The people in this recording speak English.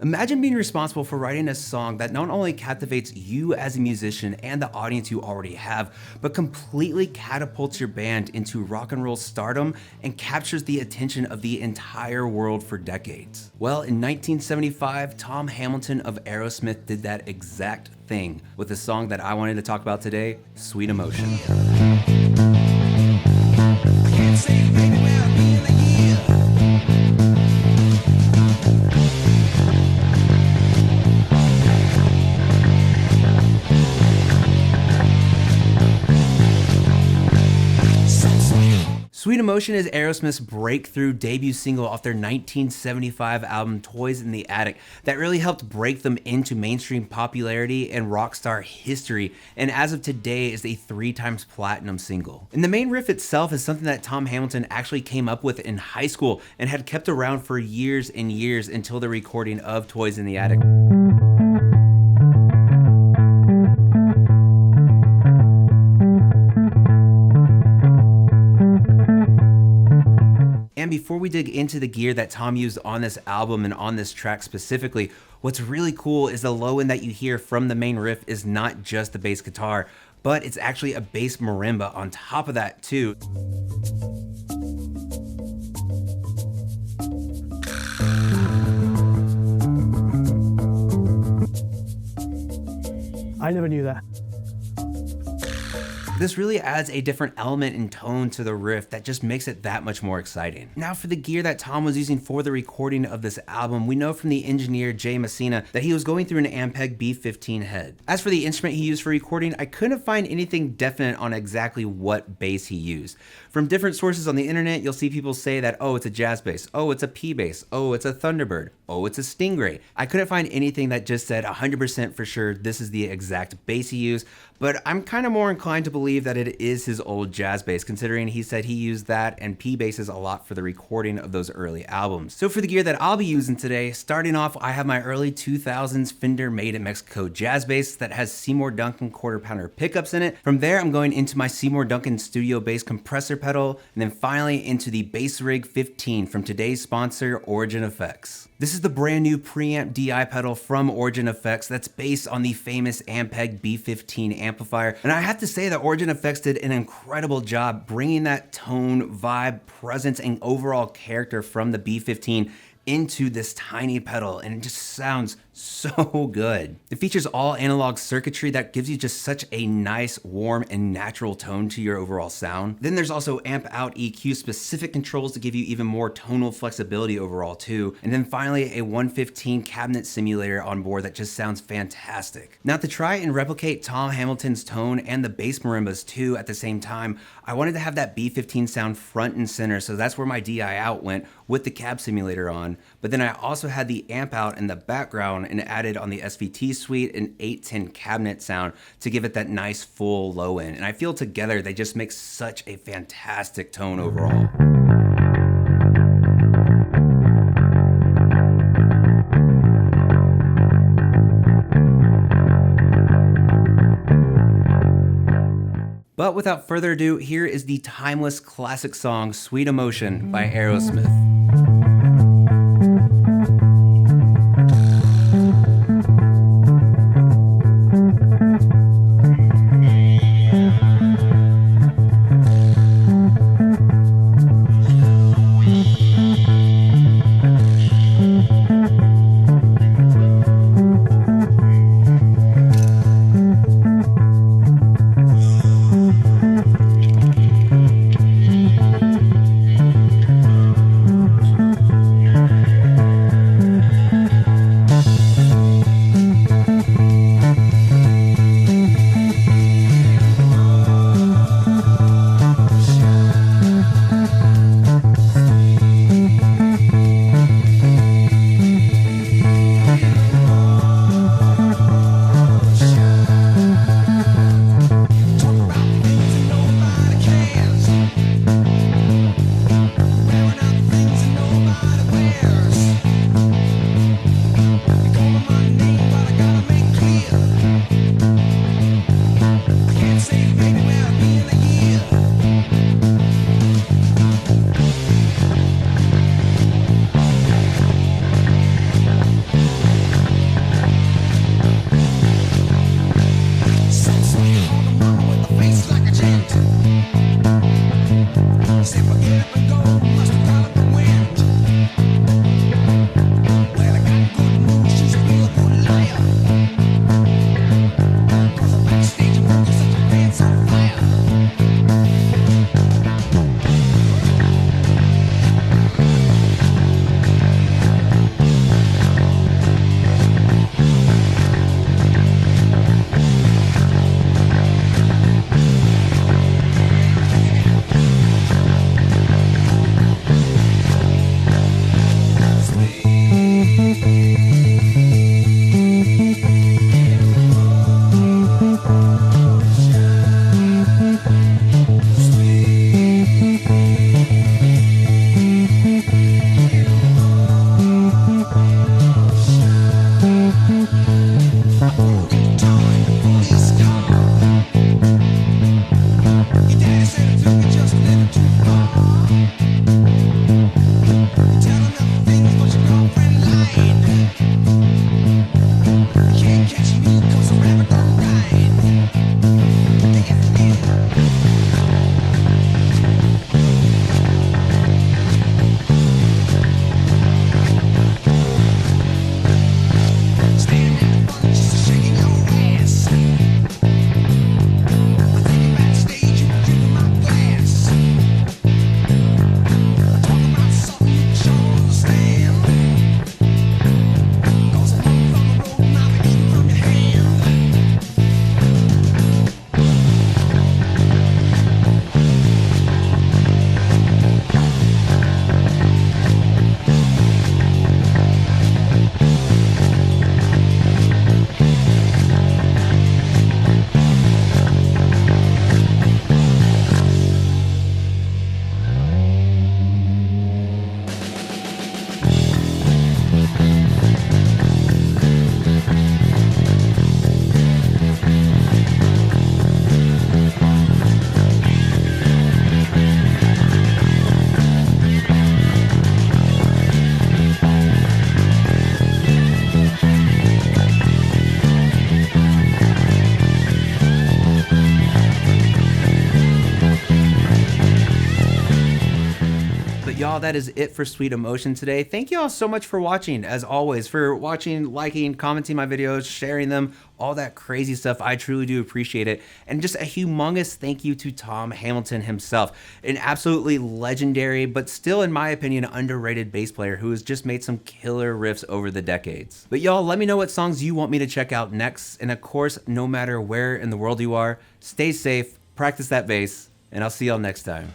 Imagine being responsible for writing a song that not only captivates you as a musician and the audience you already have, but completely catapults your band into rock and roll stardom and captures the attention of the entire world for decades. Well, in 1975, Tom Hamilton of Aerosmith did that exact thing with the song that I wanted to talk about today, Sweet Emotion. Sweet Emotion is Aerosmith's breakthrough debut single off their 1975 album Toys in the Attic that really helped break them into mainstream popularity and rock star history, and as of today is a 3x platinum single. And the main riff itself is something that Tom Hamilton actually came up with in high school and had kept around for years and years until the recording of Toys in the Attic. And before we dig into the gear that Tom used on this album and on this track specifically, what's really cool is the low end that you hear from the main riff is not just the bass guitar, but it's actually a bass marimba on top of that too. I never knew that. This really adds a different element and tone to the riff that just makes it that much more exciting. Now for the gear that Tom was using for the recording of this album, we know from the engineer Jay Messina that he was going through an Ampeg B15 head. As for the instrument he used for recording, I couldn't find anything definite on exactly what bass he used. From different sources on the internet, you'll see people say that, oh, it's a jazz bass, oh, it's a P bass, oh, it's a Thunderbird, oh, it's a Stingray. I couldn't find anything that just said 100% for sure this is the exact bass he used, but I'm kind of more inclined to believe that it is his old jazz bass, considering he said he used that and P basses a lot for the recording of those early albums. So for the gear that I'll be using today, starting off, I have my early 2000s Fender Made in Mexico jazz bass that has Seymour Duncan quarter pounder pickups in it. From there, I'm going into my Seymour Duncan studio bass compressor pedal, and then finally into the BassRig 15 from today's sponsor, Origin Effects. This is the brand new preamp DI pedal from Origin Effects that's based on the famous Ampeg B15 amplifier. And I have to say that Origin Effects did an incredible job bringing that tone, vibe, presence, and overall character from the B15 into this tiny pedal, and it just sounds so good. It features all analog circuitry that gives you just such a nice, warm, and natural tone to your overall sound. Then there's also amp out EQ specific controls to give you even more tonal flexibility overall too. And then finally a 115 cabinet simulator on board that just sounds fantastic. Now to try and replicate Tom Hamilton's tone and the bass marimbas too at the same time, I wanted to have that B15 sound front and center, so that's where my DI out went with the cab simulator on. But then I also had the amp out in the background and added on the SVT suite an 810 cabinet sound to give it that nice full low end. And I feel together they just make such a fantastic tone overall. But without further ado, here is the timeless classic song Sweet Emotion by Aerosmith. Y'all, that is it for Sweet Emotion today. Thank you all so much for watching, as always, for watching, liking, commenting my videos, sharing them, all that crazy stuff. I truly do appreciate it. And just a humongous thank you to Tom Hamilton himself, an absolutely legendary, but still, in my opinion, underrated bass player who has just made some killer riffs over the decades. But y'all, let me know what songs you want me to check out next. And of course, no matter where in the world you are, stay safe, practice that bass, and I'll see y'all next time.